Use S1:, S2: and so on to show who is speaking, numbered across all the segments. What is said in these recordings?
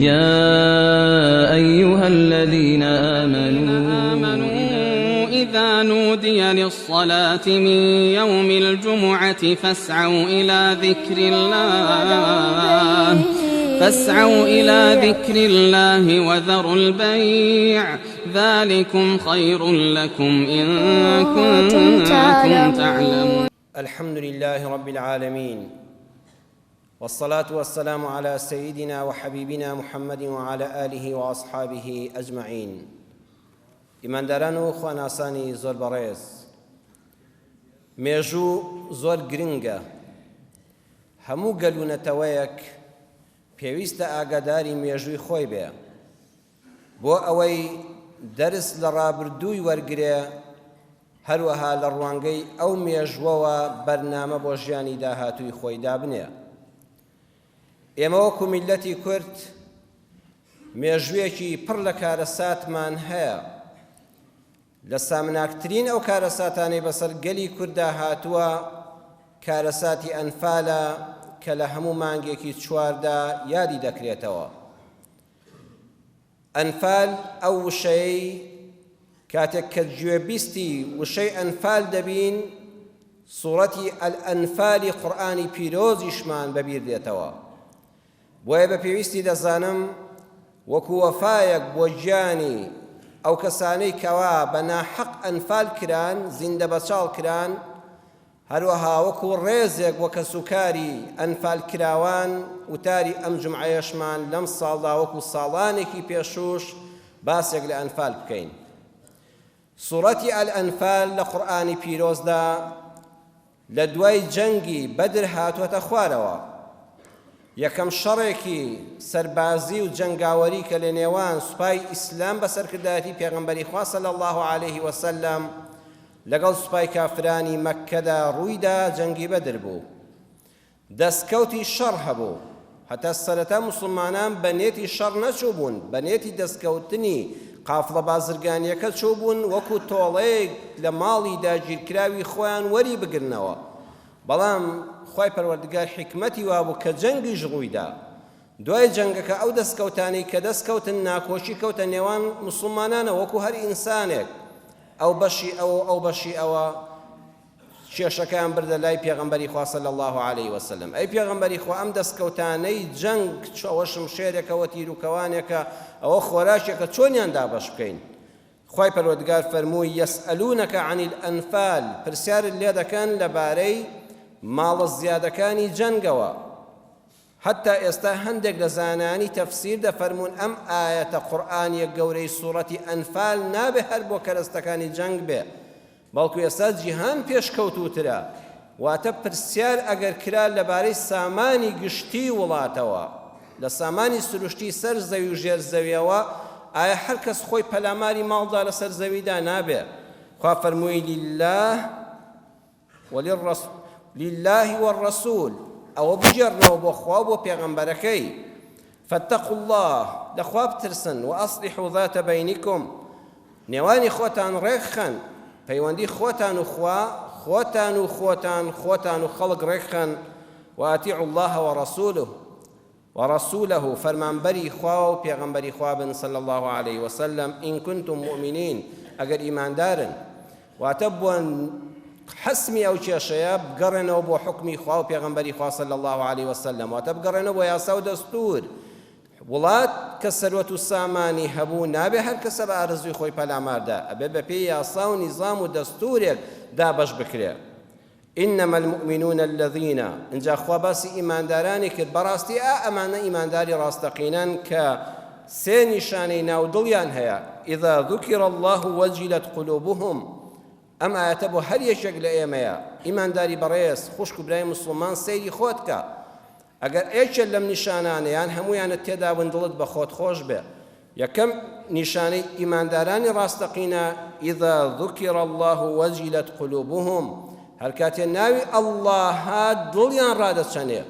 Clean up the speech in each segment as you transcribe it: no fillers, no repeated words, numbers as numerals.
S1: يا أيها الذين آمنوا
S2: إذا نودي للصلاة من يوم الجمعة فاسعوا إلى ذكر الله وذروا البيع ذلكم خير لكم إن كنتم تعلمون.
S3: الحمد لله رب العالمين، والصلاة والسلام على سيدنا وحبيبنا محمد وعلى آله وأصحابه أجمعين. ئیمانداران و خواناسانی زۆر بەڕێز، مێژوو زۆر گرنگە. هەموو گەلوونەتەوەیەک پێویستە ئاگاداری مێژووی خۆی بێ بۆ ئەوەی دەرس لە ڕابردووی وەرگرێ، هەروەها لە ڕوانگەی ئەو مێژووەوە بەرنامە بۆ ژیانی داهاتووی خۆی دابنێ. ئێمە وەکو میللەتی کورد مێژوویەکی پڕ لە کارەساتمان هەیە. لە سامناکترین ئەو کارەساتانەی بەسەر گەلی کووردا هاتووە کارەساتی ئەنفالە کە لە هەموو مانگێکی چواردا یادی دەکرێتەوە. ئەنفال ئەو وشەیەی کاتێک کە گوێبیستی وشەی ئەنفال دەبین، سوورەتی ئەنفالی قورئانی پیرۆزیشمان بەبیر دێتەوە. بۆیە بە پێویستی دەزانم وەکو وەفایەک بۆ گیانی ئەو کەسانەی کەوا بە ناحەق ئەنفال کران، زیندە بەچاڵ کران، هەروەها وەکو ڕێزێک وەکە سوکاری ئەنفال کراوان وتاری ئەم جمعەیەشمان لەم ساڵدا وەکو ساڵانێکی پێشوش باسێک لە ئەنفال بکەین. سوورەتی ئەنفال لە قورئانی پیرۆزدا لە دوای جەنگی بەدر هاتووەتە خوارەوە. یەکەم شەڕێکی سەربازی و جەنگاوەری کە لە نێوان سوپای ئیسلام بەسەرکردایەتی پێغەمبەری خوا صلی الله علیه وسلم لەگەڵ سوپای کافرانی مەککەدا ڕوویدا، جەنگی بەدر بوو. دەستکەوتی شەڕ هەبوو، هەتا سەرەتا موسڵمانان بە نێتی شەڕ نەچوو بوون، بە نێتی دەستکەوتنی قافڵە بازرگانیەکە چوو بوون وەکو تۆڵەیەک لە ماڵی داگیرکراوی خۆیان وەری بگرنەوە. بەڵام خوای پەروەردگار حکمەتی وابوو کە جەنگیش ڕوویدا. دوای جەنگەکە ئەو دەستکەوتانەی کە دەستکەوتن ناکۆشی کەوتە نێوان موسڵمانانە وەکو هەر ئینسانێک، ئەو بەشی ئەو بەشی ئەوە کێشەکەیان بردە لای پێغەمبەری خوا صلی الله علیه وسلم. ئەی پێغەمبەری خوا، ئەم دەستکەوتانەی جەنگ ئەوە شمشێرێکەوە تیرروکەوانێکە، ئەوە خۆراشێکە، چۆنیان دابەش بکەین؟ خوای پەروەردگار فەرمووی یەسئەلوونەکە عەنی الئەنفال، پرسیارت لێ دەکەن لەبارەی ماڵە زیادەکانی جەنگەوە. حتا ئێستا هەندێک لە زانانی تەفسیر دەفەرمون ئەم ئاەتە قورئانیە گەورەی سوورەتی ئەنفال نابێ هەر بۆ کەرەستەکانی جەنگ بێ، بەڵکو ئێستا جیهان پێشکەوتووترە. واتە پرسیار ئەگەر کرا لەبارەی سامانی گشتی وڵاتەوە، لە سامانی سروشتی سەر زەوی و ژێر زەویەوە، ئایا هەر کەس خۆی پەلاماری ماڵدا لەسەر زەویدا نابێ؟ خوا فەرمووی لله والرسول، ئەوە بجێڕنەوە بۆ خوا بۆ پێغەمبەرەکەی. فاتقوا الله، لەخوا بترسن، وأصلحوا ذات بينكم، نێوانی خۆتان ڕێکخەن، پەیوەندی خۆتان و خوا، خۆتان و خەڵک ڕێکخەن. وأطيعوا الله ورسوله، فەرمانبەری خوا و پێغەمبەری خوا بن صلى الله عليه وسلم إن كنتم مؤمنين، ئەگەر ئیماندارن. واتە بۆن حسمی ئەو کێشەیە بگەڕێنەوە بۆ حکمی خوا و پێغەمبەری خوا صلی الله علیه وسلم، واتە بگەڕێنەوە بۆ یاسا و دەستور. وڵات کە سەروەت و سامانی هەبوو نابێ هەر کەسە بە ئارەزووی خۆی پەلاماردا، ئەبێ بەپێی یاسا و نیزام و دەستورێک دابەش بکرێ. إنما المؤمنون الذين، اینجا خوا باسی ئیماندارانی کرد. بەڕاستی ئەمانە ئیمانداری ڕاستەقینەن کە سێ نیشانەی ناودڵیان هەیە. إذا ذكر الله وجلت قلوبهم، ئەم ئاەتە بۆ هەر یەکێک لە ئێمەیە. ئیمانداری بەڕێز، خوشک و برای موسڵمان، سەیری خۆت کە. ئەگەر ئێکێک لەم نیشانانەیان هەموویانت تێدا بن دڵت بە خۆت خۆش بێ. یەکەم نیشانەی ئیماندارانی ڕاستەقینە إذا ذكر الله وجلت قلوبهم، هەر کاتێ ناوی ئەڵڵا هات دڵیان ڕادەچەنێ.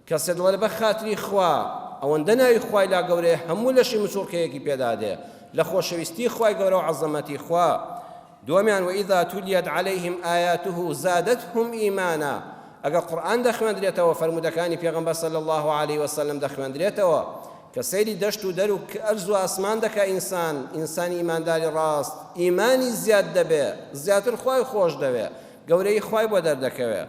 S3: کەسێ دڵێ بە خاتری خوا، ئەوەندە ناوی خوای لا گەورەیە هەموو لەشی مسوورکەیەکی پێدادێ لە خۆشەویستی خوای گەورە و عەزەمەتی خوا. دومیان وإذا تليت عليهم آياته زادتهم إيمانا، ئەگە قورئان دەخوێندرێتەوە، فەرمودەکانی پێغەمبەر صلی الله عليه وسلم دەخوێندرێتەوە، کە سەیری دەشت و دەر و ئەرز و ئاسمان دەکا ئینسانی ئیمانداری ڕاست ئیمانی زیاد دەبێ زیاتر خوای خۆش دەوێ گەورەی خوای بۆ دەردەکەوێ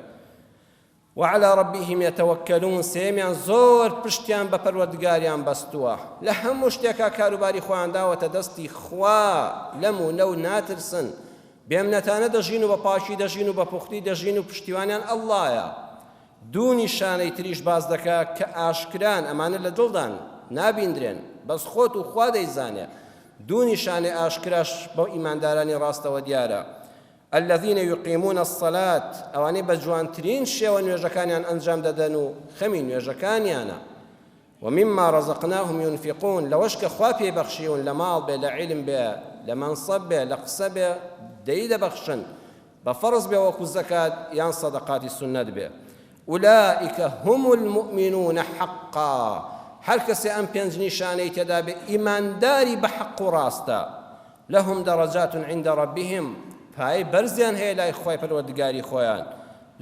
S3: وعلى ربهم يتوكلون سێمیان زۆر پشتیان بە پەروەردگاریان بەستووە لە هەموو شتێکا کاروباری خۆیان داوەتە دەستی خوا لەم و لەو ناترسن بێمنەتانە دەژین و بە پاشی دەژین و بە پوختی دەژین و پشتیوانیان ئەڵڵایە دوو نیشانەی تریش باز دەکا کە ئاشکران ئەمانە لە دڵدان نابیندرێن بەس خۆت و خوا دەیزانێ دوو نیشانەی ئاشکراش بەو ئیماندارانی ڕاستەوە دیارە الذين يقيمون الصلاة أواني بجوانترين شيئا نوێژەکانیان ئەنجام دەدەن و خەمی نوێژەکانیانە ومما رزقناهم ينفقون لەوەش کە خوا پێبەخشیون لە ماڵ بێ لە عیلم بێ لە مەنسەب بێ لە قسە بێ دەی دەبەخشن بە فەرز بێ وەکو زەکات یان سەدەقاتی سونەت بێ أولئك هم المؤمنون حقا هەر کەسێ ئەم پێنج نیشانەی تێدا بێ ئیمانداری بە حەق و ڕاستە لەهم دەرەجات عند ربهم پای بەرزیان هەیە لای خۆی پەروەردگاری خۆیان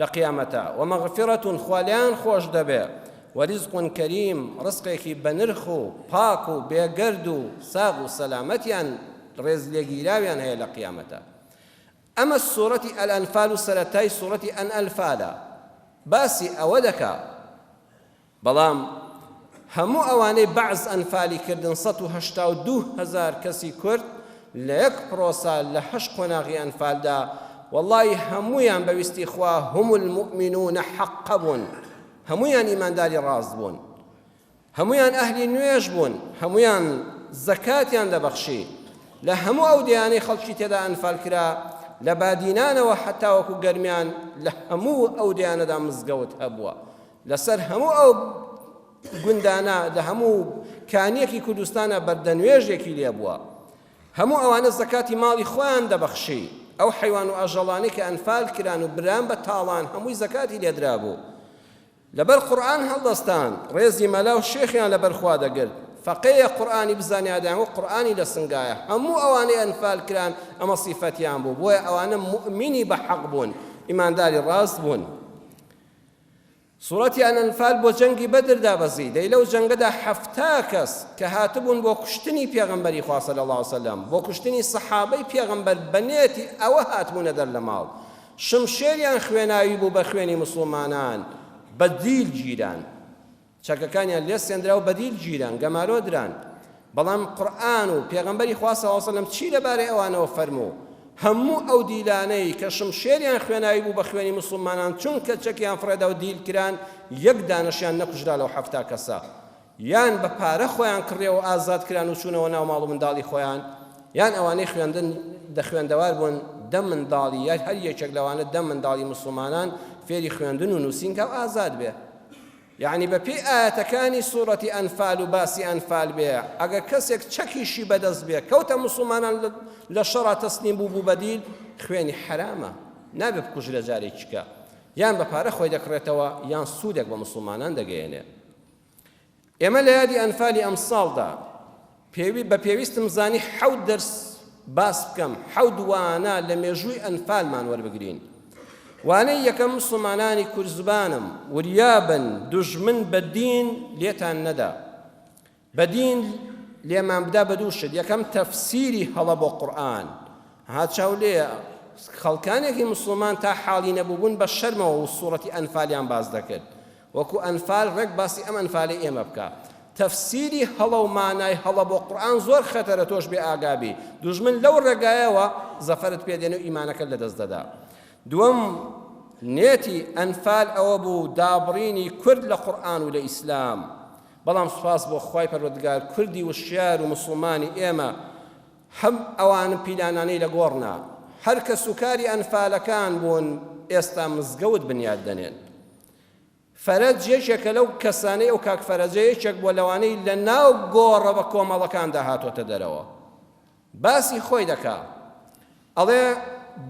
S3: لە قیامەتە ومەغفرەتون خوالیان خۆش دەبێ وەریزق کەریم ڕزقێکی بەنرخ و پاک و بێگەرد و ساغ و سەلامەتیان ڕێز لێگیراویان هەیە لە قیامەتە ئەمە سوورەتی ئەلئەنفال و سەرەتای سوورەتی ئەنئەلفالە باسی ئەوە دەکا بەڵام هەموو ئەوانەی بەعز ئەنفالی کردن 182,000 کەسی کورد لە یەک پرۆسا لە 8 قۆناغی ئەنفالدا وەڵڵی هەموویان بەویستی خوا هم المؤمنون حەقە بوون هەموویان ئیمانداری ڕاست بوون هەموویان ئەهلی نوێژ بوون هەموویان زەکاتیان دەبەخشی لە هەموو ئەو دەیانەی خەڵکی تێدا ئەنفال کرا لە بادینانەوە حتا وەکو گەرمیان لە هەموو ئەو دەیانەدا مزگەوت هەبووە لەسەر هەموو ئەو گوندانە لە هەموو کانیەکی کوردستانە بەردەنوێژێکی لێ بووە هەموو ئەوانە زەکاتی ماڵی خۆیان دەبەخشی ئەو حیوان و ئاژەڵانەی کە ئەنفال کران و بران بە تاڵان هەمووی زەکاتی لێدرا بوو لەبەر قورئان هەڵدەستان ڕێزی مەلا و شێخیان لەبەر خوا دەگرت فەقەیە قورئانی بزانیادیان و قورئانی لە سنگایە هەموو ئەوانەی ئەنفال کران ئەمە سیفەتیان بوو بۆیە ئەوانە مؤمنی بە حەق بوون ئیمانداری ڕاست بوون سوورەتی ئەنفال بۆ جەنگی بەدر دابەزی دەی لەو جەنگەدا 7 کەس کە هاتبوون بۆ کوشتنی پێغەمبەری خوا صلی الله علیه وسلم بۆ کوشتنی سەحابەی پێغەمبەر بەنێتی ئەوە هاتبوونە دەر لە ماڵ شمشێریان خوێناوی بوو بە خوێنی مسلمانان بەدیل گیران چەکەکانیان لێ سێندرا و بەدیل گیران گەمارۆ دران بەڵام قورئان و پێغەمبەری خوا صلی الله علیه وسلم چی لەبارەی ئەوانەوە فەرموو هەموو ئەو دیلانەی کە شمشێریان خوێناوی بوو بە خوێنی مسلمانان چونکە چەکیان فڕێدا و دیل کران یەک دانەشیان نەکوژرا لەو 7 کەسە یان بە پارە خۆیان کڕێەوە ئازاد کران و چوونەوە ناو ماڵ و منداڵی خۆیان یان ئەوانەی خوێندەوار بوون 10 منداڵی یان هەر یەکێک لەوانە 10 منداڵی مسلمانان فێری خوێندن و نووسینکە و ئازاد بێ یعنی بەپێی ئاەتەکانی سوورەتی ئەنفال و باسی ئەنفال بێ ئەگەر کەسێک چەکیشی بەدەست بێ کەوتە مسلمانان لە شەڕا تەسلیم بوو بەدیل خوێنی حرامە نابێ بکوژرە جارێکیکە یان بە پارە خۆی دەکڕێتەوە یان سوودێک بە مسلمانان دەگەیەنێ ئێمە لە یادی ئەنفالی ئەم ساڵدا بە پێویستم زانی 7 دەرس باس بکەم 7 وانە لە مێژووی ئەنفالمان وەربگرین وانەی یەکەم مسلمانانی کورزبانم وریابن دوژمن بە دین لێتان نەدا بە دین لێمان بدا بە دوو شت یەکەم تەفسیری هەڵە بۆ قورئان هاتچاو لێ خەڵکانێکی مسلمان تا حاڵی نەبووبوون بە شەرمەوە و سوورەتی ئەنفالیان باز دەکرد وەکو ئەنفال ڕێک باسی ئەم ئەنفالی ئێمە بکە تەفسیری هەڵە و مانای هەڵە بۆ قورئان زۆر خەتەرە تۆش بێ ئاگابی دوژمن لەو ڕێگایەوە زەفەرت پێدێنێ و ئیمانەکەت لەدەست دەدا دووەم نێتی ئەنفال ئەوە بوو دابڕینی کورد لە قورئان و لە ئیسلام بەڵام سوپاس بۆ خوای پەروەردگار کوردی وشیار و مسلمانی ئێمە هەم ئەوان پیلانانەی لە گۆڕنا هەر کە سوکاری ئەنفالەکان بوون ئێستا مزگەوت بنیاد دەنێن فەرەج یەکێکە لەو کەسانەی ئەو کاک فەرەجە یەکێک بۆ لەوانەی لە ناو گۆڕە بە کۆمەڵەکاندا هاتوۆتە دەرەوە باسی خۆی دەکا ئەڵێ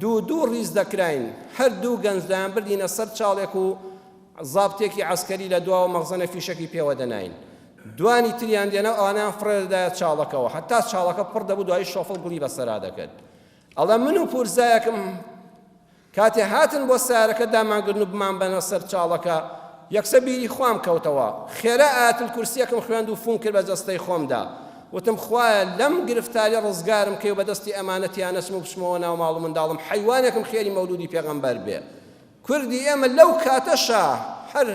S3: دوو ڕیز دەکراین هەر دوو گەنجدایان بردینە سەر چاڵێک و زابتێکی عەسکەری لە دواوە مەخزنە فیشەکی پێوە دەناین دوانی تریان دێنە ئەوانیان فڕێدایە چاڵەکەەوە حتا چاڵەکە پڕ دەبوو دوای شۆفڵ گوڵی بەسەرا دەکرد ئەڵێ من و پورزایەکم کاتێ هاتن بۆ سارەکە دامانگرن و بمان بەنە سەر چاڵەکە یەکسە بیری خۆم کەوتەوە خێرا ئاەتل کورسیەکەم خوێند و فون کرد بە جەستەی خۆمدا وتم خوایە لەم گرفتاری ڕزگارم کەی و بەدەستی ئەمانەتیان نەچم و بچمەوە ناو ماڵ و منداڵم حیوانێکم خێری مەولودی پێغەمبەر بێ کوردی ئێمە لەو کاتەشە هەر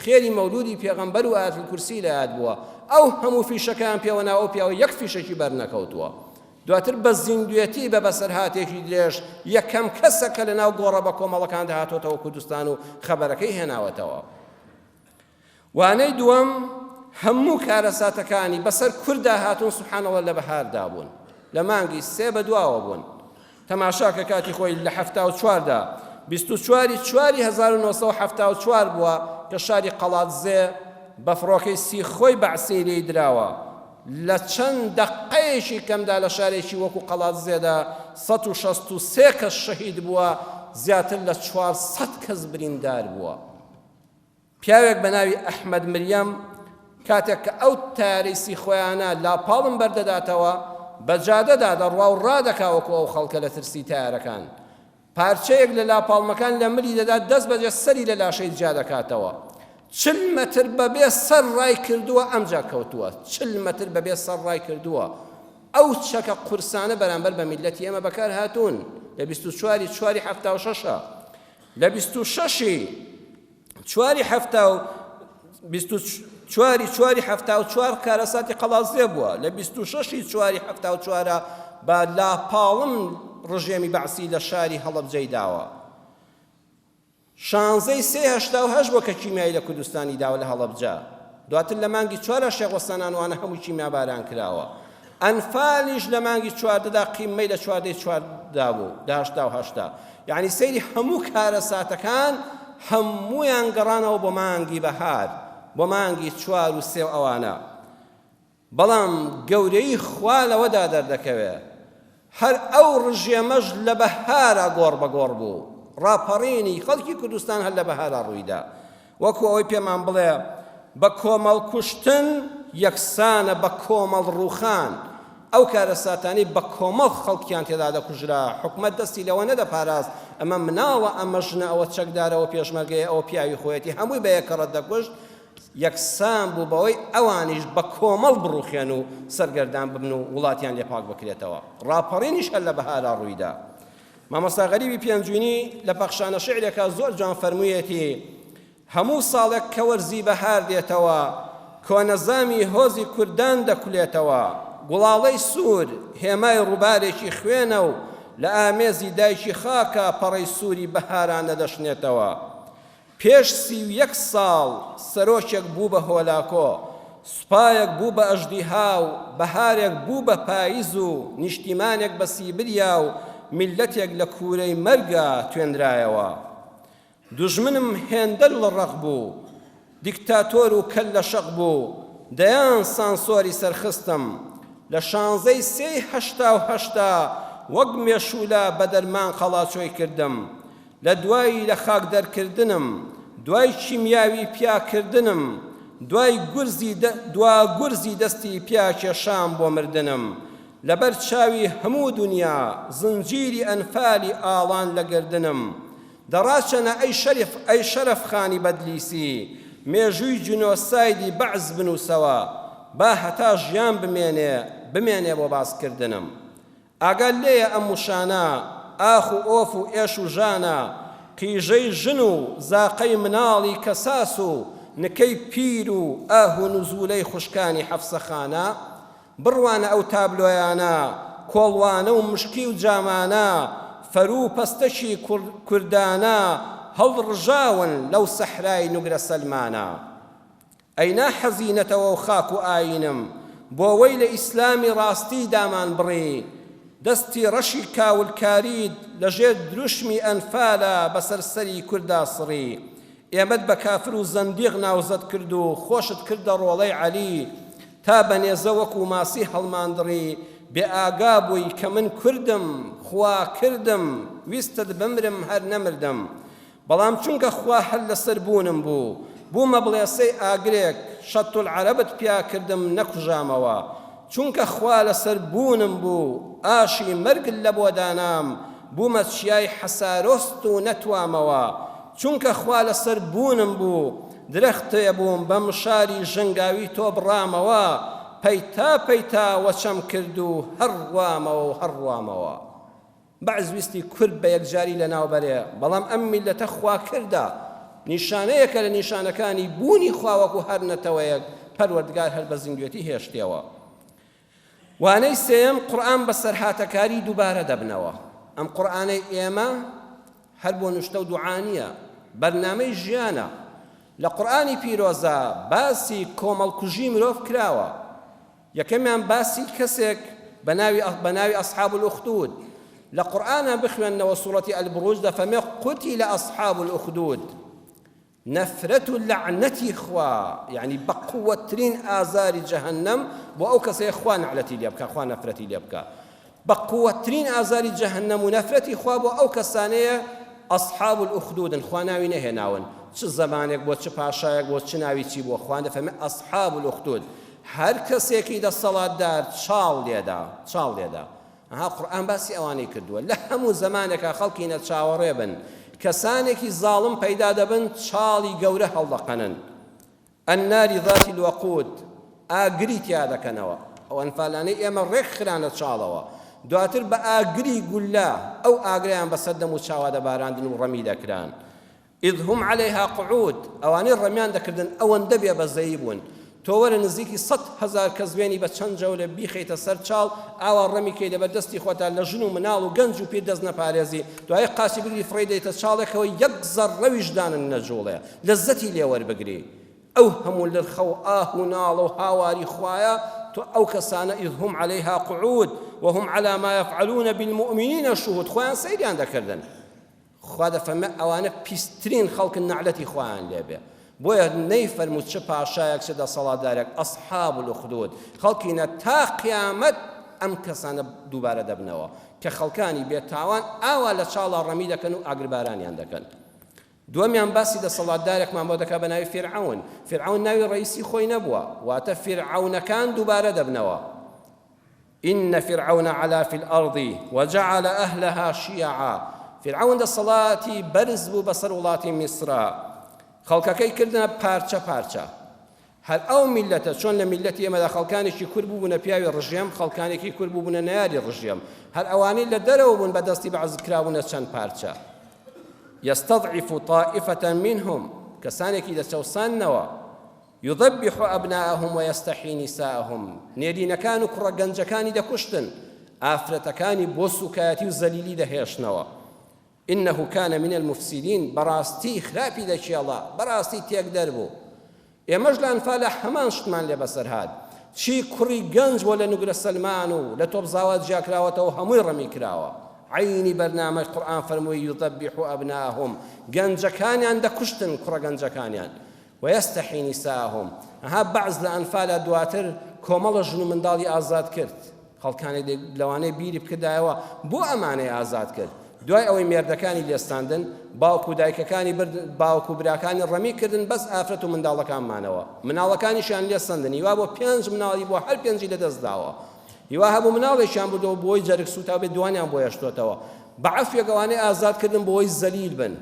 S3: خێری مەولودی پێغەمبەر و ئاەتل کورسی لە یاد بووە ئەو هەموو فیشەکەیان پێوە ناوە پیاوە یەک فیشێکی بەرنەکەوتووە دواتر بە زیندوێتی بە بەسەرهاتێکی درێژ یەکەم کەسەکە لە ناو گۆڕە بە کۆمەڵەکاندا هاتۆتەوە کوردستان و خەبەرەکەی هێناوەتەوە وانەی دووەم هەموو کارەساتەکانی بەسەر کووردا هاتوون سوبحانەڵڵا لە بەهاردا بوون لە مانگی 3 بەدواوە بوون تەماشاکە کاتی خۆی لە 74دا 24/4/1974 بووە کە شاری قەڵاتزێ بە فڕۆکەی سیخۆی بەعسی لێی دراوە لە چەند دەقەیەکی کەمدا لە شارێکی وەکو قەڵاتزێدا 163 کەس شەهید بووە زیاتر لە 400 کەس بریندار بووە پیاوێک بە ناوی ئەحمەد مریەم کاتێک کە ئەو تارەی سیخۆیانە لاپاڵم بەردەداتەوە بە جادەدا دەڕوا و ڕادەکا وەکو ئەو خەڵکە لە ترسی تارەکان پارچەیەک لە لاپاڵمەکان لە ملی دەدات دەست بەجێ سەری لە لاشەی جا دەکاتەوە 40 مەتر بەبێ سەر ڕای کردووە ئەمجا کەوتووە 40 مەتر بەبێ سەر ڕای کردووە ئەو چەکە قورسانە بەرامبەر بە میلەتی ئێمە بەکار هاتوون لە 24/4/76 لە 26/4/74 کارەساتی قەڵاتزێ بووە لە 26/4/74 بە لاپاڵم ڕژێمی بەعسی لە شاری هەڵەبجەی داوە 16/3/88 بووە کە کیمیایی لە کوردستانی داوە لە هەڵەبجە دواتر لە مانگی 4 شێخ وەسەنان وانە هەموو کیمیا باران کراوە ئەنفالیش لە مانگی 4دا قیمەی لە 4/4 بوو لە 88 یعنی سەیری هەموو کارەساتەکان هەموویان گەڕانەوە بۆ مانگی بەهار بۆ مانگی 4 و 3 ئەوانە بەڵام گەورەی خوا لەوەدا دەردەکەوێت هەر ئەو ڕژێمەش لە بەهارە گۆڕ بەگۆڕ بوو ڕاپەڕینی خەڵکی کوردستان هەر لە بەهارە ڕوویدا وەکو ئەوەی پێمان بڵێ بە کۆمەڵ کوشتن یەکسانە بە کۆمەڵ ڕووخان ئەو کارەساتانی بە کۆمەڵ خەڵکیان تێدا دەکوژرا حکومەت دەستی لەوە نەدەپاراست ئەمە مناوە ئەمە ژنە ئەوە چەکدارەوە پێشمەرگەیە ئەوە پیاوی خۆیەتی هەمووی بە یەکەڕەت دەکوشت یەکسان بوو بەوەی ئەوانیش بە کۆمەڵ بڕوخێن و سەرگەردان ببن و وڵاتیان لێپاک بکرێتەوە ڕاپەڕینیش هەر لە بەهارا ڕوویدا مامۆستا غەریبی پێنجوینی لە پەخشانە شعرێکە زۆر جوان فەرموویەتی هەموو ساڵێک کە وەرزی بەهار دێتەوە کۆنەزامی هۆزی کوردان دەکولێتەوە گوڵاڵەی سوور هێمای ڕووبارێکی خوێنە و لە ئامێزی دایکی خاکە پەڕەی سووری بەهارانە دەشنێتەوە پێش 31 ساڵ سەرۆکێک بوو بە هۆلاکۆ سوپایەک بوو بە ئەژدیها و بەهارێک بوو بە پاییز و نیشتیمانێک بە سیبریا و میلەتێک لە کوورەی مەرگە توێنرایەوە دوژمنم هێندەر لە ڕەق بوو دیکتاتۆر و کەل لە شەق بوو دەیان سانسۆری سەرخستم لە 16/3/88 وەک مێشولا بە دەرمان قەڵاچۆی کردم لە دوایی لە خاک دەرکردنم دوای کیمیاوی پیاکردنم دوای گورزی دەستی پیاکێشام بۆ مردنم لەبەر چاوی هەموو دنیا زنجیری ئەنفالی ئاڵان لە گردنم دەڕاچەنە ئەی شەرەف خانی بەدلیسی مێژووی جنۆسایدی بەعز بنووسەوە با هەتا ژیان بمێنێ بۆ باسکردنم ئاگەر لێیە ئەم وشانە ئاخ و ئۆف و ئێش و ژانە قیژەی ژن و زاقەی مناڵی کەساس و نکەی پیر و ئاه و نزولەی خوشکانی حەفسەخانە بڕوانە ئەو تابلۆیانە کۆڵوانە و مشکی و جامانە فەرو پەستەشی کوردانە هەڵڕژاون لەو سەحرای نوگرە سەلمانە ئەینا حەزینەتەوە و خاک و ئاینم بۆ وەی لە ئیسلامی ڕاستی دامان بڕی دەستی ڕەشی کاولکاریت لەژێر دروشمی ئەنفالە بەسەر سەری کووردا سڕی ئێمەت بە کافر و زەندیق ناوزەت کرد و خۆشت کردە ڕۆڵەی عەلی تا بەنێزە وەکو ماسی هەڵماندڕی بێ ئاگا بووی کە من کوردم خوا کردم ویستت بمرم هەر نەمردم بەڵام چونکە خوا هەر لەسەر بوونم بوو بوومە بڵێسەی ئاگرێک شەت العەرەبت پیا کردم نەکوژامەوە چونکە خوا لەسەر بوونم بوو ئاشی مەرگت لە بۆ دانام بوومە چیای حەسارۆست و نەتوامەوە چونکە خوا لەسەر بوونم بوو درەختێ بووم بەم شاری ژەنگاوی تۆ بڕامەوە پەیتا پەیتا وەچەم کرد و هەڕوامەوە و هەڕوامەوە. بەعز ویستی کورد بە یەکجاری لە ناوبەرێ، بەڵام ئەم میلەتە خوا کردە نیشانەیەکە لە نیشانەکانی بوونی خواوەکو هەر نەتەوەیەک پەروەردگار هەر بە زیندوێتی هێشتێەوە. وانەی سێم قورئان بە سەرهاتەکاری دووبارە دەبنەوە. ئەم قورئانەی ئێمە هەر بۆ نوشتە و دوعانیە، بەرنامەی ژیانە. لە قورئانی پیرۆزە باسی کۆمەڵکوژی مرۆڤ کراوە. یەکەمیان باسی کەسێک بە ناوی ئەصحاب الأخدود لە قورئانە بخوێننەوە سوورەتی ئەلبروج دەفەرمێ قوتیل ئەصحاب الأخدود نەفرەت و لەعنەتی خوا، یعنی بە قووەترین ئازاری جەهەنەم بۆ ئەو کەسەیە خوا نەعلەتی لێ بکە، خوا نەفرەتی لێ بکە. بە قووەترین ئازاری جەهەنەم و نەفرەتی خوا بۆ ئەو کەسانەیە ئەصحاب الأخدودن، خوا ناوی نەهێناون، چ زەمانێک بۆ چ پاشایەک بۆ چ ناوی چی بۆ، خوا دەفەرمێ ئەصحاب الأخدود. هەر کەسێکی دەسەڵاتدار چاڵ لێدا. ئەها قورئان باسی ئەوانەی کردووە لە هەموو زەمانێکە خەڵکی نەچاوەڕێ بن، کەسانێکی زاڵم پەیدا دەبن چاڵی گەورە هەڵدەقەنن. الناری ذات الوقود، ئاگری تیا دەکەنەوە. ئەو ئەنفالانەی ئێمە ڕێک خرانە چاڵەوە، دواتر بە ئاگری گولا ئەو ئاگریان بەسەر دەم و چاوا دەباراندن و ڕەمی دەکران. إذ هم عليها قعود، ئەوانەی ڕەمیان دەکردن ئەوەندە بێبەزەیی بوون تۆ وەرە نزیکی 100,000 کەس بێنی بە چەند جەولە بیخەیتە سەر چاڵ، ئاوا ڕەمی کەی دەبەر دەستی خۆتا لە ژن و مناڵ و گەنج و پیر دەست نەپارێزی، دوای قاچی بگری فڕێ دەیتە چاڵێکەوە یەک زەڕەویش دانن نەجوڵێ لەزەتی لێ وەربگری. ئەو هەموو لرخە و ئاه و ناڵە و هاواری خوایە تۆ ئەو کەسانە إذ هم عليها قعود وهم على ما يفعلون بالمؤمنين شهود، خۆیان سەیریان دەکردن. خوا دەفەرمێ ئەوانە پیسترین خەڵکن نەعلەتی خۆیان لێبێ. بۆیە نەیفەرمووت چ پاشایەک چ دەسەڵاتدارێک ئەصحاب الأخدود خەڵکینە تا قیامەت ئەم کەسانە دووبارە دەبنەوە کە خەڵکانی بێتاوان ئاوا لە چاڵا ڕەمی دەکەن و ئاگربارانیان دەکەن. دووەمیان باسی دەسەڵاتدارێکمان بۆ دەکا بە ناوی فیرعون. فیرعون ناوی ڕئیسی خۆی نەبووە، واتە فیرعونەکان دووبارە دەبنەوە. إن فرعون علا في الأرض وجعل أهلها شيعا. فرعون دەسەڵاتی بەرز بوو بەسەر وڵاتی میسرا، خەڵکەکەی کردنە پارچە پارچە. هەر ئەو میلەتە چۆن لە میلەتی ئێمەدا خەڵکانێکی کورد بووبوونە پیاوی ڕژێم، خەڵکانێکی کورد بووبوونە نەیاری ڕژێم، هەر ئەوانەی لە دەرەوە بوون بەدەستی بەعز کراوونە چەند پارچە. يستضعف طائفة منهم، کەسانێکی دەچەوساننەوە، يذبح أبناءهم ويستحيي نساءهم، نێرینەکان و کوڕە گەنجەکانی دەکوشتن، ئافرەتەکانی بۆ سوکایەتی و زەلیلی دەهێشتنەوە. إنه كان من المفسدين، براستي خراپی دەکێڵا، بەڕاستی تێک دەربوو. ئێمەش لە ئەنفال هەمان شتمان لێ بەسەر هات، چی کوڕی گەنج بۆ لە نوگرە سەلمان و لە تۆپ زاوات جیاکراوەتەوە هەمووی ڕەمی کراوە. عینی بەرنامەی قورئان فەرمووی يذبح أبناءهم، گەنجەکانیان دەکوشتن کوڕە گەنجەکانیان، ويستحيي نساءهم. ئەها بەعز لە ئەنفالە دواتر کۆمەڵە ژن و منداڵی ئازاد کرد، خەڵکانێک لەوانەیە بیری بکردایەوە بۆ ئەمانەی ئازاد کرد. دوای ئەوەی مێردەکانی لێستاندن، باوکو دایکەکانی باوکو براکانی ڕەمی کردن بەس ئافرەت و منداڵەکانمانەوە، مناڵەکانیشیان لێستاندن، هیوا بۆ 5 مناڵی بۆ هەر 5 لەدەستداوە، هیوا هەبوو مناڵێکیان بردەوە بۆی جەرگ سوتا بێت دوانیان بۆ هێشتۆتەوە. بەعەفێک ئەوانەی ئازادکردن بۆی زەلیل بن.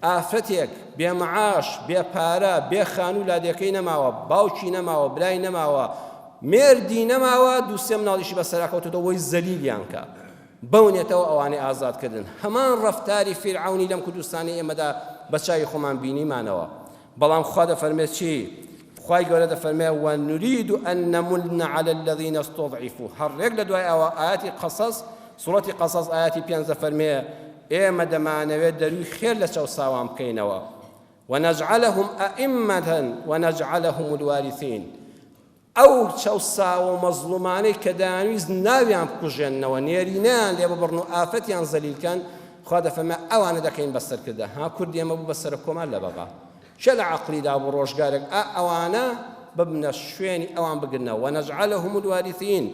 S3: ئافرەتێک بێمەعاش، بێپارە، بێ خانوو لادێکەی نەماوە، باوکی نەماوە، برای نەماوە، مێردی نەماوە، دووسێ مناڵیشی بەسەراکەوتەوە بۆی زەلیلیان کە. بەونێتەوە ئەوانەی ئازادکردن. هەمان ڕەفتاری فیرعونی لەم کوردستانی ئێمەدا بە چاوی خۆمان بینیمانەوە. بەڵام خوا دەفەرمێت چی؟ خوای گەورە دەفەرمێ وَنُرِيدُ أَن نَّمُنَّ عَلَى الَّذِينَ اسْتُضْعِفُوا. هەڕێک لە دوای ئەوە ئاەتی قەسەس، سوورەتی قەسەس ئاەتی 5 دەفەرمێ ئێمە دەمانەوێت دەروی خێر لە چەوساوان بکەینەوە. وَنَجْعَلَهُمْ أَئِمَّةً وَنَجْعَلَهُمُ الْوَارِثِينَ. ئەو چەوساوە مەزلومانەی کە دەیانویست ناویان بکوژێننەوە، نێرینیان لێ ببڕن و ئافەتیان زەلیلکەن، خوا دەفەرمێ ئەوانە دەکەین بەسەرکردە. ها کوردی ئێمە بوو بەسەر کۆمار لە بەغا، چە لە عەقلیدا بوو ڕۆژگارێک ئەوانە ببنە شوێنی ئەوان بگرنەوە. وەنەجعەلەهُم الوارثین،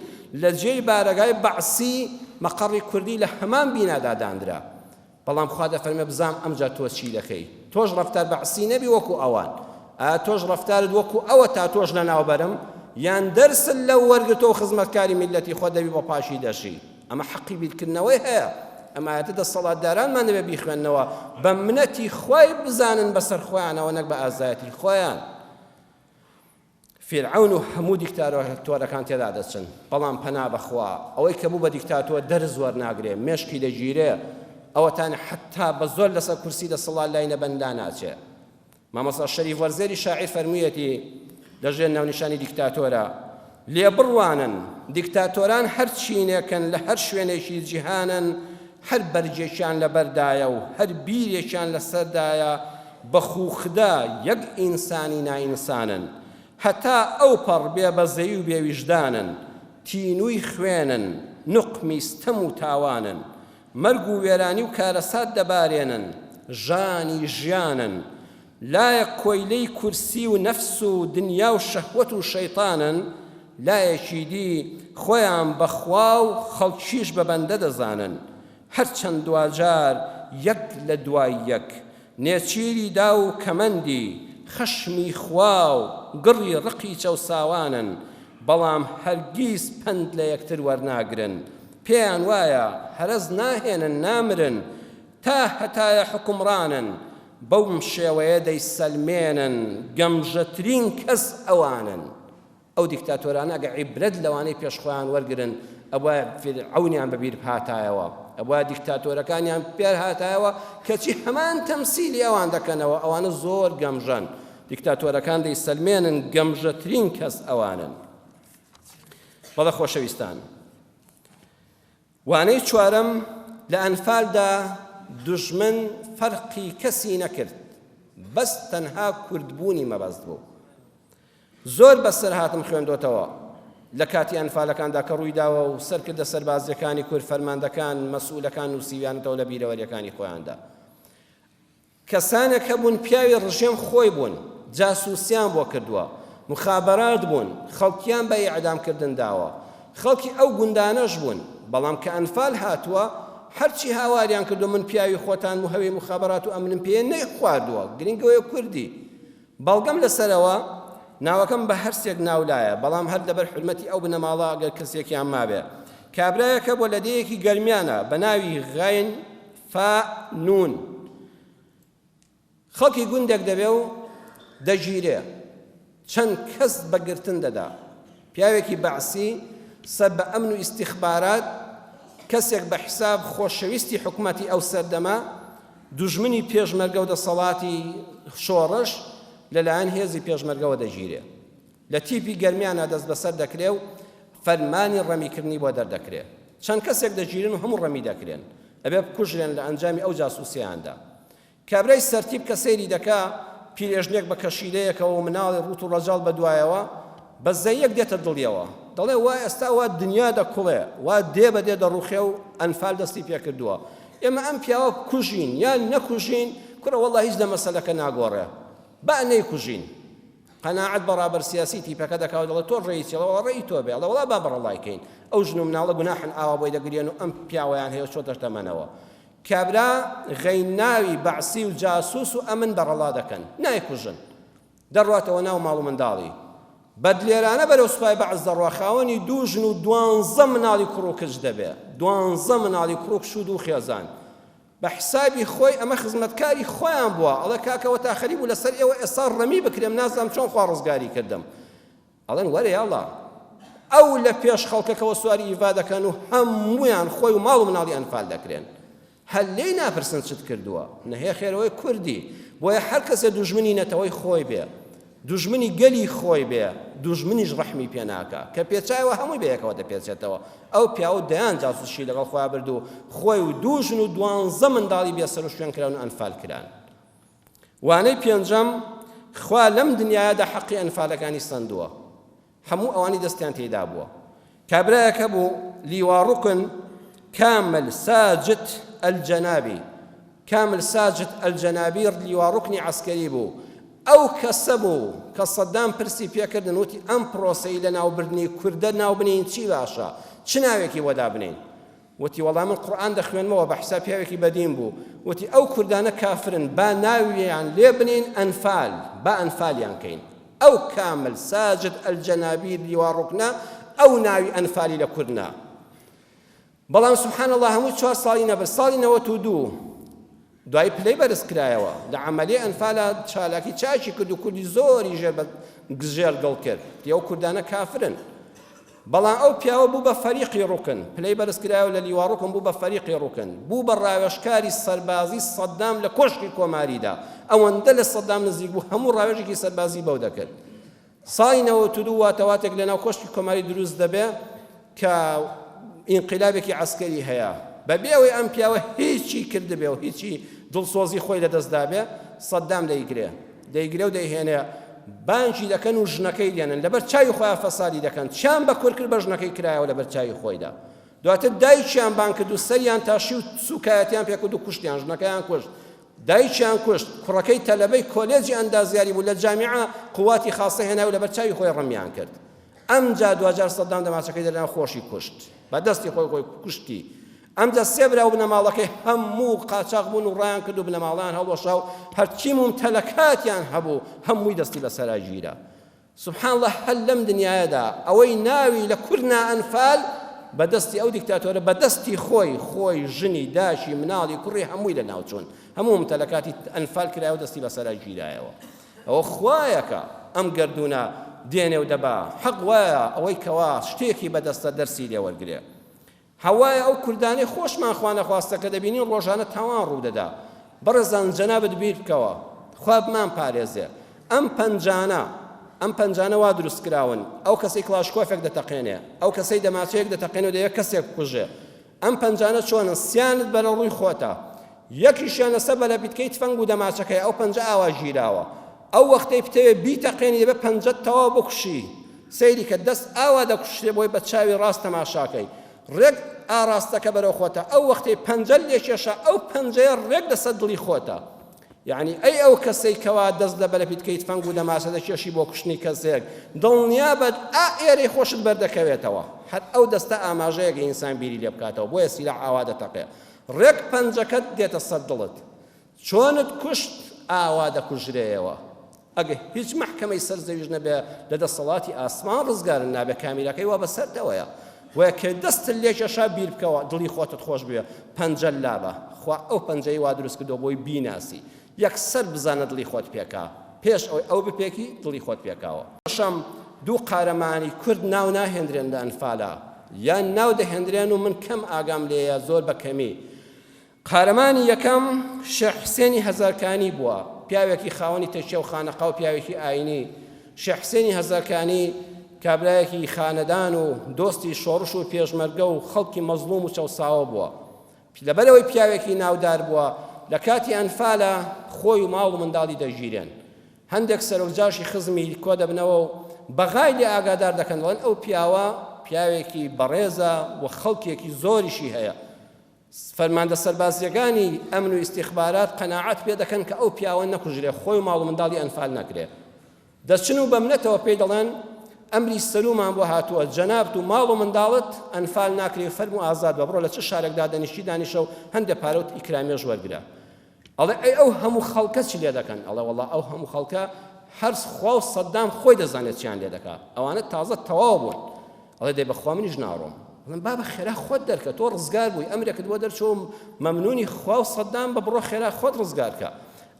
S3: لە جێی بارەگای بەعسی مەقەڕی کوردی لە هەمان بینادا دانرا. بەڵام خوا دەفەرمێ بزام ئەمجا تۆ چی دەکەی؟ تۆش ڕەفتار بەعسی نەبی وەکو ئەوان، تۆش ڕەفتارت وەکو ئەوە تا تۆش لە ناوبەرم، یان دەرسل لەو وەرگتۆ و خزمەتکاری میلەتی خۆ دەبی بۆ پاشی دەشی. ئەمە حەقی بیرکردنەوەی هەیە. ئەمایەتە دەسەڵاتدارانمان دەبێت بیخوێننەوە بە منەتی خۆی بزانن بەسەر خۆیانەوە نەک بە ئازایەتی خۆیان. فرعون و هەموو دیکتاتۆرەکان تێدا دەچن، بەڵام پەنا بەخوا ئەوەی کە بوو بە دیکتاتۆر دەرز وەرناگرێ، مێشکی دەگیرێ، ئەوەتان حتا بە زۆر لەسەر کورسی دەسەڵات لای نەبەندا ناچێت. مامۆستا شەریف وەرزێری شاعیر فەرموویەتی لەژێر ناونیشانی دیکتاتۆرە، لێبڕوانن دیکتاتۆران هەر چینێکن لە هەر شوێنێکی جیهانن، هەر بەرجێکیان لەبەردایە و هەر بیرێکیان لەسەردایە، بەخوخدا یەک ئینسانی نائینسانن، هەتا ئەو پەڕ بێبەزەی و بێویژدانن، تینووی خوێنن نوقمی ستەم و تاوانن، مەرگ و وێرانی و کارەسات دەبارێنن، ژانی ژیانن، لایەک کۆیلەی کورسی و نەفس و دنیا و شەهوەت و شەیطانن، لایەکی دی خۆیان بەخوا و خەڵکیش بە بەندە دەزانن، هەرچەند دوجار یەک لە دوای یەک، نێچیری دا و کەمەندی خەشمی خوا و گڕی ڕقی چەوساوانن، بەڵام هەرگیز پەند لە یەکتر وەرناگرن، پێیان وایە هەرەز ناهێنن نامرن، تا هەتایە حکومڕانن، بەوم شێوەیە دەیسەلمێنن، گەمژەترین کەس ئەوانن. ئەو دیکتاتۆرانە ئەگە عیبرەت لەوانەی پێشخۆیان وەرگرن، ئەوە فرعونیان بەبیر هاتایەوە، ئەوە دیکتاتۆرەکانیان پێر هاتایەوە، کەچی هەمان تەمسیلی ئەوان دەکەنەوە، ئەوانە زۆر گەمژەن، دیکتاتۆرەکان دەیسەلمێنن، گەمژەترین کەس ئەوانن. بەڵە خۆشەویستان، وانەی چوارەم لە ئەنفالدا دوژمن فەرقی کەسی نەکرد، بەس تەنها کوردبوونی مەبەست بوو. زۆر بەسەر هاتم خوێندۆتەوە لە کاتی ئەنفالەکاندا کە ڕوویداوە و سەرکردە سەربازیەکانی کورد، فەرماندەکان، مەسئولەکان و سیویانەوە لە بیرەوەریەکانی خۆیاندا. کەسانێک هەبوون پیاوی ڕژێم خۆی بوون، جاسوسیان بۆ کردووە، مخابەرات بوون، خەڵکیان بە ئیعدامکردن داوە، خەڵکی ئەو گوندانەش بوون. بەڵام کە ئەنفال هاتووە، هەرچی هاواریان کردو من پیاوی خۆتان و هەوێ مخابەرات و ئەمنم پێ نەیخواردووە، گرنگەوەی کوردی. بەڵگەم لەسەرەوە ناوەکەم بە هەرسێک ناولایە، بەڵام هەر لەبەر حرمەتی ئەو بنەماڵە ئەگەر کەسێکیان مابێ. کابرایەکە بۆ لەدەیەکی گەرمیانە بە ناوی غاین فانون، خەڵکی گوندێک دەبێ و دەگیرێ، چەند کەس بەگرتن دەدا. پیاوێکی بەعسی سەر بە ئەمن و ئیستیخبارات، کەسێک بە حساب خۆشەویستی حکومەتی ئەو سەردەما، دوژمنی پێشمەرگە و دەسەڵاتی شۆڕش لەلایەن هێزی پێشمەرگەوە دەگیرێ. لە تیپی گەرمیانە دەست بەسەر دەکرێ و فەرمانی ڕەمیکردنی بۆ دەردەکرێ. چەند کەسێک دەگیرن و هەموو ڕەمی دەکرێن، ئەبێ بکوژرێن لە ئەنجامی ئەو جاسوسیاندا. کابرای سەرتیب کە سەیری دەکا، پیرێژنێک بە کەشیلەیەکەوە و مناڵی ڕوت و ڕەجاڵ بەدوایەوە، بە زەیەک دێتە دڵیەوە، دەڵێ وای ئێستا وا دنیا دەکوڵێ، وا دێ بەدێ دەڕوخێ و ئەنفال دەستی پێکردووە، ئێمە ئەم پیاوە کوژین یان نەکوژین، کوڕە وەڵڵا هیچ لە مەسەلەکە ناگۆڕێ، با نەیکوژین. قەناعەت بەڕابەر سیاسی تیپەکە دەکاوە، دەڵێ تۆ ڕێیسیەوە، وەڵڵا ڕێی تۆ بێ، ئەڵێ وەڵا با بەڕەڵایکەین، ئەو ژن و مناڵە گوناحن ئاوا بۆی دەگرێن و ئەم پیاوەیان هەیە چۆ دەشتەمەنەوە. کابرا غەیناوی بەعسی و جاسوس و ئەمن بەڕەڵا دەکەن، نایکوژن، دەڕواتەوە ناو ماڵ و منداڵی. بەدلێرانە بەرەو سوپای بەعز دەڕوا، خاوەنی دوو ژن و 12 مناڵی کوڕ و کچ دەبێ، 12 مناڵی کوڕ و کشود و خێزان. بە حسابی خۆی ئەمە خزمەتکاری خۆیان بووە، ئەڵێ کاکەوە تاخەری بوو لەسەر ئێوە، ئێستا ڕەمی بکرێم، نازانم چۆن خوا ڕزگاری کردم. ئەڵێن وەرە یاڵا، ئەو لە پێش خەڵکەکەوە سواری ئیڤا دەکەن و هەموویان خۆی و ماڵ و مناڵی ئەنفال دەکرێن. هەر لێی ناپرسن چت کردووە، نەهەیە خێرەوەی کوردی. بۆیە هەر کەسێ دوژمنی نەتەوەی خۆی بێ، دوژمنی گەلی خۆی بێ، دوژمنیش ڕەحمی پێ ناکە، کە پێچایەوە هەمووی بەیەکەوە دەپێچێتەوە. ئەو پیاوە دەیان جاسووشی لەگەڵ خۆیان بردو، خۆی و دوو ژن و 12 منداڵی بێسەر و شوێن کراون و ئەنفال کران. وانەی پێنجەم، خوا لەم دنیادا حەقی ئەنفالەکانی سەندووە، هەموو ئەوانی دەستیان تێدا بووە. کابرایەکە بوو لیواڕوکن کامل ساجد الجەنابی، کامل ساجد الجەنابی لیواڕوکنی عەسکەری بوو. ئەو کەسە بوو کە سەدام پرسی پێکردن، وتی ئەم پرۆسەی لە ناوبردنی کوردە ناوبنین چی باشە، چ ناوێکی وەدا بنین؟ وتی وەڵام من قورئان دەخوێنمەوە، بە حساب پیاوێکی بەدین بوو، وتی ئەو کوردانە کافرن، با ناویان لێ بنین ئەنفال، با ئەنفالیان کەین. ئەو کامل ساجد الجەنابی لیواڕوکنە، ئەو ناوی ئەنفالی لە کوردنا. بەڵام سبحان الله هەموو 4 ساڵی نەبەر ساڵی 92 دوای پلەی بەرز کرایەوە لە عەمەلیە ئەنفالە چالاکی چاکی کرد و کوردی زۆری ژێر گەڵ کرد ئەو کوردانە کافرن بەڵام ئەو پیاوە بوو بە فەریقی ڕوکن پلەی بەرز کرایەوە لە لیوا ڕوکن بوو بە فەریقی ڕوکن بوو بە ڕاوێژکاری سەربازی سەدام لە کۆشکی کۆماریدا ئەوەندە لە سەدام نزیک بوو هەموو ڕاوێژێکی سەربازی بەو دەکرد ساڵی 92 واتەواتێک لەناو کۆشکی کۆماری دروست دەبێ کە ئینقلابێکی عەسکەری هەیە بەبێ ئەوەی ئەم پیاوە هیچی کردبێ و هیچی دڵسۆزی خۆی لەدەستدا بێ سەدام دەیگرێ و دەیهێنێ بانکی دەکەن و ژنەکەی دێنن لەبەر چاوی خۆیان فەسادی دەکەن چیان بە کورد کرد بە ژنەکەی کرایەوە لەبەر چاوی خۆیدا دواتر دایکیان بان کرد و سەریان تاشی و سوکایەتیان پێ کرد و کوشتیان ژنەکەیان کوشت دایکیان کوشت کوڕەکەی تەلەبەی کۆلێجی ئەندازیاری بوو لە جامیعە قواتی خاصە هێنا و لەبەر چاوی خۆی ڕەمیان کرد ئەمجا دوجار سەدام دەماچەکەی دەرنا خۆشی کوشت بە دەستی خۆی کوشتی ئەمجا سێ برا و بنەماڵەکەی هەموو قاچاق بوون و ڕایان کرد و بنەماڵیان هەڵوەشا و هەرچی ممتەلەکاتیان هەبوو هەمووی دەستی بەسەرا گیرا سبحان الله هەر لەم دنیادا ئەوەی ناوی لە کورنا ئەنفال بەدەستی ئەو دیکتاتۆرە بەدەستی خۆی ژنی داشی مناڵی کوڕی هەمووی لە ناوچوون هەموو ممتەلەکاتی ئەنفال کرایەوە دەستی بەسەرا گیرایەوە ئەوە خوایەکە ئەم گەردوونە دێنێ و دەبا حەق وایە ئەوەی کەوا شتێکی بەدەستە دەرسی لێ وەرگرێ هەوایە ئەو کوردانەی خۆشمان خوا نەخواستە کە دەبینین ڕۆژانە تاوان ڕوودەدا بەڕێزان جەنابەت بیر بکەوە خوا بمان پارێزێ ئەم پەنجانە وا دروست کراون ئەو کەسەی کلاشکۆفێک دەتەقێنێ ئەو کەسەی دەماچەیەک دەتەقێنێ و دەیە کەسێک بکوژێ ئەم پەنجانە چۆنن سیانت بەرە ڕووی خۆتە یەکیشیان لەسەر بە لە بیتکەی تفەنگ و دەماچەکەی ئەو پەنجە ئاوا ژیراوە ئەو وەختەی بتەوێ بیتەقێنی دەبێت پەنجەت تەواو بکوشی سەیری کە دەست ئاوا دەکوشتێ بۆی بە چاوی ڕاست تەماشاکەی ڕێک ئاراستەکە بەرەو خۆتە ئەو وەختەی پەنجە لێکێشە ئەو پەنجەیە ڕێک لەسەر دڵی خۆتە یعنی ئەی ئەو کەسەی کەوا دەست لە بەرە بیتکەی تفەنگ و دەماچە دەکێشی بۆ کوشتنی کەسێک دڵنیا بەت ئێرەی خۆشت بەردەکەوێتەوە هەر ئەو دەستە ئاماژەیەکە ئینسان بیری لێ بکاتەوە بۆیە سیلاح ئاوا دەتەقێ ڕێک پەنجەکەت دێتە سەر دڵت چۆنت کوشت ئاوا دەکوژرێەوە ئەگە هیچ محکەمەی سەرزەویش نەبێ لە دەسەڵاتی ئاسمان ڕزگارن نابێ کامیرەکەی وا بەسەردەوەیە وە کە دەست لێکێشا بیر بکەوە دڵی خۆتت خۆش بوێ پەنجە لابە خوا ئەو پەنجەی وا دروست کردەوە بۆی بیناسی یەکسەر بزانە دڵی خۆت پێکا پێش ئەوەی ئەو بپێکی دڵی خۆت پێکاوە شەم دوو قارەمانی کورد ناو ناهێنرێن لە ئەنفالا یان ناو دەهێنرێن و من کەم ئاگام لێیە زۆر بەکەمی قارەمانی یەکەم شێخ حسێنی هەزارکانی بووە پیاوێکی خاوەنی تەشیە و خانەقا و پیاوێکی ئاینی شێخ حسێنی هەزارکانی کابرایەکی خانەدان و دۆستی شۆڕش و پێشمەرگە و خەڵکی مەزلوم و چەوساوە بووە لەبەرەوەی پیاوێکی ناودار بووە لە کاتی ئەنفالە خۆی و ماڵ و منداڵی دەژیرێن هەندێک سەرۆکجاشی خزمی کۆ دەبنەوە و بەغای لێ ئاگادار دەکەن وەڵێن ئەو پیاوە پیاوێکی بەڕێزە و خەڵکێکی زۆریشی هەیە فەرماندە سەربازیەکانی ئەمن و ئیستیخبارات قەناعەت پێ دەکەن کە ئەو پیاوە نەکوژرێ خۆی و ماڵ و منداڵی ئەنفال نەکرێ دەچن و بەمنەتەوە پێی دەڵێن ئەمری سەرومان بۆ هاتووە جەنابت و ماڵ و منداڵت ئەنفال ناکرێ فەرمو ئازاد بە بڕۆ لە چ شارێکدا دەنیشتی دانیشە و هەندێک پارەوت ئیکرامێژ وەرگرە ئەڵێ ئەی ئەو هەموو خەڵکە چی لێ دەکەن ئەڵێ وەڵڵا ئەو هەموو خەڵکە هەر خوا و سەدام خۆی دەزانێت چیان لێ دەکات ئەوانە تازە تەواو بوون ئەڵێ دەی بەخوا منیش ناڕۆم بڵێن بابە خێرا خۆت دەرکە تۆ ڕزگار بووی ئەمرێکت بۆ دەرچۆم مەمنونی خوا و سەدام بە بڕۆ خێرا خۆت ڕزگارکە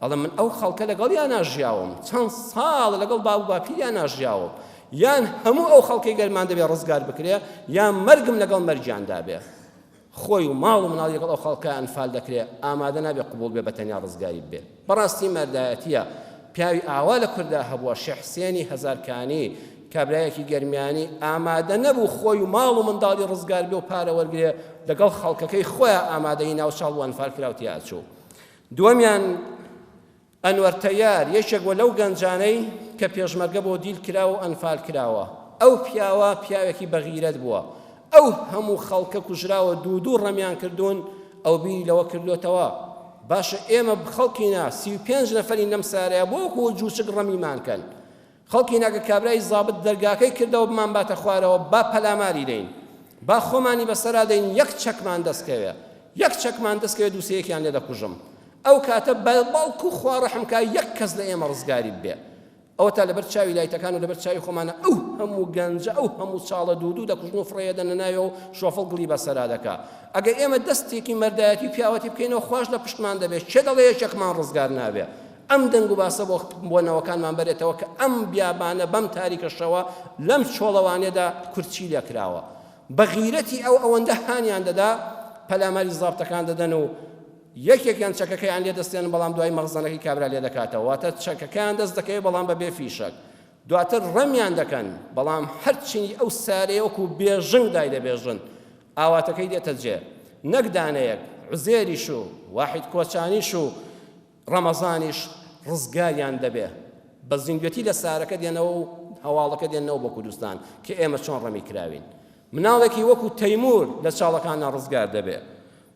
S3: ئەڵێ من ئەو خەڵکە لەگەڵ یان ناژیاوم چەند ساڵ لەگەڵ باب و باپیریان ناژیاوم یان هەموو ئەو خەڵکەی گەرمان دەبێ ڕزگار بکرێ یان مەرگم لەگەڵ مەرجیاندا بێ خۆی و ماڵ و مناڵ لەگەڵ ئەو خەڵکە ئەنفال دەکرێ ئامادە نابێ قبول بێ بەتەنیا ڕزگاری بێ بەڕاستی مەردایەتیە پیاوی ئاوا لە کووردا هەبووە شێخ حسێنی هەزارکانی کابرایەکی گەرمیانی ئامادە نەبوو خۆی و ماڵ و منداڵی ڕزگار بێ و پارە وەرگرێ لەگەڵ خەڵکەکەی خۆیان ئامادەی ناوچاڵ و ئەنفال کراوتی ئاچوو دووەمیان ئەنوەر تەیار یەکێک وە لەو گەنجانەی کە پێشمەرگە بۆ دیل کراوە و ئەنفال کراوە ئەو پیاوە پیاوێکی بەغیرەت بووە ئەو هەموو خەڵکە کوژراوە دوو ڕەمیان کردوون ئەو بیری لەوە کردوێتەوە باشە ئێمە خەڵکینا 35 نەفەری لەم سارەیە بۆکو و جوچک ڕەمیمانکەن خەڵکی ناگە کابرای زابط دەرگاکەی کردەوە بمان باتە خوارەوە با پەلاماری دەین با خۆمانی بەسەرا دەین یەک چەکمان دەستکەوێ دووسەیەکیان لێ دەکوژم ئەو کاتە بەڵکو خوا ڕەحمکا یەک کەس لە ئێمە ڕزگاری بێ ئەوە تا لەبەر چاوی لایتەکان و لەبەر چاوی خۆمانە ئەو هەموو گەنجە ئەو هەموو چاڵە دوودوو دەکوژن و فڕێ دەنەنایەوە و شۆفڵ گڵی بەسەرا دەکا ئەگەر ئێمە دەستێکی مەردایەتی و پیاوەتی بکەینەوە خوش لە پشتمان دەبێت چێ دەڵێ یەکێکمان ڕزگار نابێ ئەم دەنگ و باسە بۆ نەوەکانمان بەرێتەوە کە ئەم بیابانە بەم تاریکەشەوە لەم چۆڵەوانێدا کورچی لێ کراوە بە غیرەتی ئەوەندە هانیان دەدا پەلاماری زابتەکان دەدەن و یەکێکیان چەکەکەیان لێ دەستێن بەڵام دوای مەغزانەکەی کابرا لێ دەکاتەوە واتە چەکەکەیان دەست دەکەوێت بەڵام بەبێ فیشک دواتر ڕەمیان دەکەن بەڵام هەرچینی ئەو سارەیە وەکو بێژنگ دای دەبێژن ئاواتەکەی دێتە جێ نەک دانەیەک عوزێریش و واحید کۆچانیش و ڕەمەزانیش ڕزگاریان دەبێ بە زیندوێتی لە سارەکە دێنەوە و هەواڵەکە دێنەوە بۆ کوردستان کە ئێمە چۆن ڕەمی کراوین مناڵێکی وەکو تەیمور لە چاڵەکانە ڕزگار دەبێ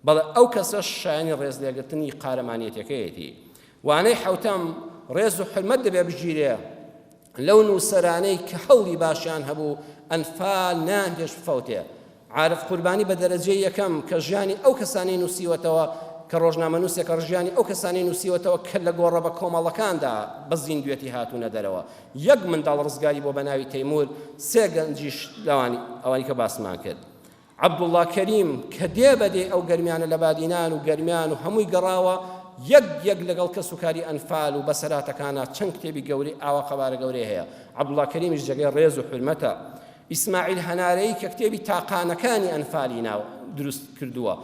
S3: بەڵێ ئەو کەسە شایانی ڕێزلێگرتنی قارەمانیەتەکەیەتی وانەی حەوتەم ڕێز و حرمەت دەبێ بژیرێ لەو نووسەرانەی کە هەوڵی باشیان هەبوو ئەنفال نانهێش بفەوتێ عارف قوربانی بە دەرەجەی یەکەم کە ژیانی ئەو کەسانی نووسیوەتەوە کە ڕۆژنامە نووسێکە ڕژیانی ئەو کەسانی نووسیوەتەوە کە لە گۆڕە بە کۆمەڵەکاندا بە زیندوێتی هاتوونە دەرەوە یەک منداڵ ڕزگاری بۆ بەناوی تەیمور سێ گەنجیش لەوانی ئەوانی کە باسمان کرد عەبدوڵڵا کەریم کە دێ بەدێ ئەو گەرمیانە لە بادینان و گەرمیان و هەمووی گەڕاوە یەک لەگەڵ کەسوکاری ئەنفال و بەسەراتەکانە چەند کتێبی گەورەی ئاوا خەبارە گەورەی هەیە عەبدوڵڵا کەریمیش جێگەی ڕێز و حورمەتە ئیسماعیل هەنارەی کە کتێبی تاقانەکانی ئەنفالی ناو دروست کردووە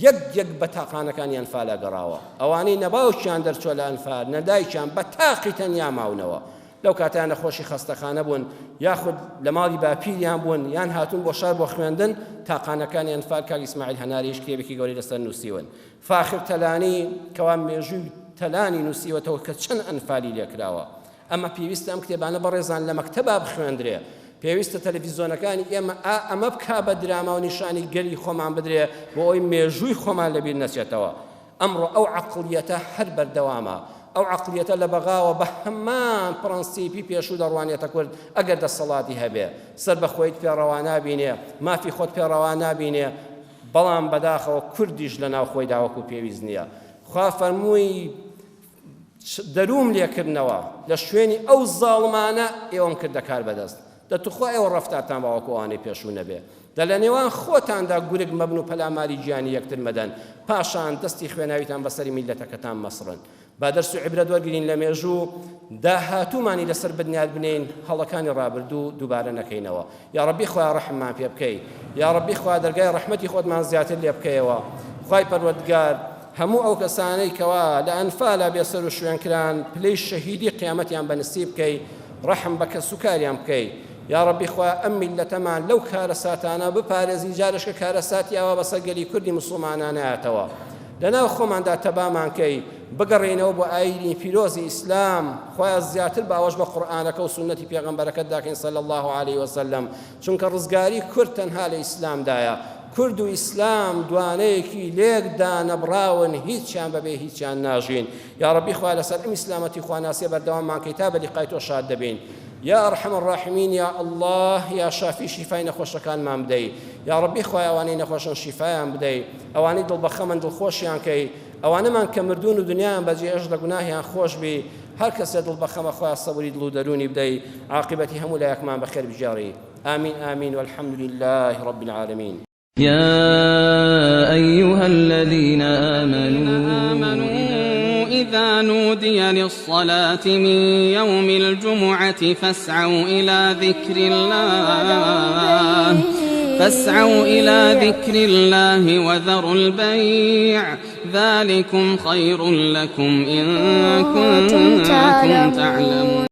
S3: یەک بە تاقانەکانی ئەنفالە گەڕاوە ئەوانەی نەباوکیان دەرچۆ لە ئەنفال نەدایکیان بە تاقی تەنیا ماونەوە لەو کاتیانە خۆشی خەستەخانە بوون یاخود لە ماڵی باپیریان بوون یان هاتوون بۆ شار بۆ خوێندن تاقانەکانی ئەنفال کاک ئیسماعیل هەناریش کتێبێکی گەورەی لەسەر نووسیون فاخر تەلانی کەوا مێژووی تەلانی نووسیوەتەوە کە چەند ئەنفالی لێکراوە ئەمە پێویستە ئەم کتێبانە بەڕێزان لە مەکتەبا بخوێندرێ پێویستە تەلەڤیزۆنەکانی ئێمە ئەمە بکا بە دراما و نیشانی گەلی خۆمان بدرێ بۆ ئەوی مێژووی خۆمان لەبیر نەچێتەوە ئەمڕۆ ئەو عەقڵیەتە هەر بەردەوامە ئەو عەقڵیەتە لە بەغاوە بە هەمان پرەنسیپی پێشوو دەڕوانێتە کورد ئەگەر دەسەڵاتی هەبێ سەر بە خۆیت پێڕەوا نابینێ مافی خۆت پێڕەوا نابینێ بەڵام بەداخەوە کوردیش لە ناو خۆی داوەکو پێویست نییە خوا فەرمووی دەروم لێکردنەوە لە شوێنی ئەو زاڵمانە ئێوەم کردە کار بەدەست دەتوخوا ئێوە ڕەفتارتان باوەکووانەی پێشوو نەبێ دە لە نێوان خۆتاندا گورگ مەبن و پەلاماری گیانی یەکتر مەدەن پاشان دەستی خوێناویتان بەسەری میلەتەکەتان مەسڕن با دەرس و عیبرەت وەرگرین لە مێژوو داهاتوومانی لەسەر بنیاد بنین هەڵەکانی ڕابردوو دووبارە نەکەینەوە یا ڕەبی خوا ڕەحممان پێ بکەی یا ڕەبی خوا دەرگای ڕەحمەتی خۆتمان زیاتر لێ بکەیەوە خوای پەروەردگار هەموو ئەو کەسانەی کەوا لە ئەنفالا بێسەر و شوێنکران پلەی شەهیدی قیامەتیان بەنسیب بکەی ڕەحم بە کەسوکاریان بکەی یا ڕەبی خوا ئەم میلەتەمان لەو کارەساتانە بپارێزی جارشکە کارەساتیاوە بەسەر گەلی کوردی مسڵمانان نایەتەوە لەناو خۆماندا تەبامان کەی بگەڕێنەوە بۆ ئاینی پیرۆزی ئیسلام خۆیان زیاتر باوەش بە قورئانەکە و سونەتی پێغەمبەرەکەت داکەین صلی الله علیه وسلم چونکە ڕزگاری کورد تەنها لە ئیسلامدایە کورد و ئیسلام دوانەیەکی لێکدا نەبراون هیچیان بەبێ هیچیان ناژین یا ڕەبی خوا لەسەر ئەم ئیسلامەتی خواناسیە بەردەواممان کەی تا بە لیقای تۆ شاد دەبین يا أرحم الراحمين يا الله يا شافي شفاء نخوش كان ما بدي يا ربي خويا أواني نخوش شفاء بدي أواني دل بخمن دل خوش يعني كي أواني من كمردون الدنيا بجي أجل جناه خوش بي هر كس دل بخم خويا الصبر دلو دروني بدي عاقبتي هم ولا يكمان بخير بجاري آمين آمين والحمد لله رب العالمين.
S1: يا أيها الذين آمنوا
S2: إذا نودي للصلاة من يوم الجمعة فاسعوا إلى ذكر الله وذروا البيع ذلكم خير لكم إن كنتم تعلمون.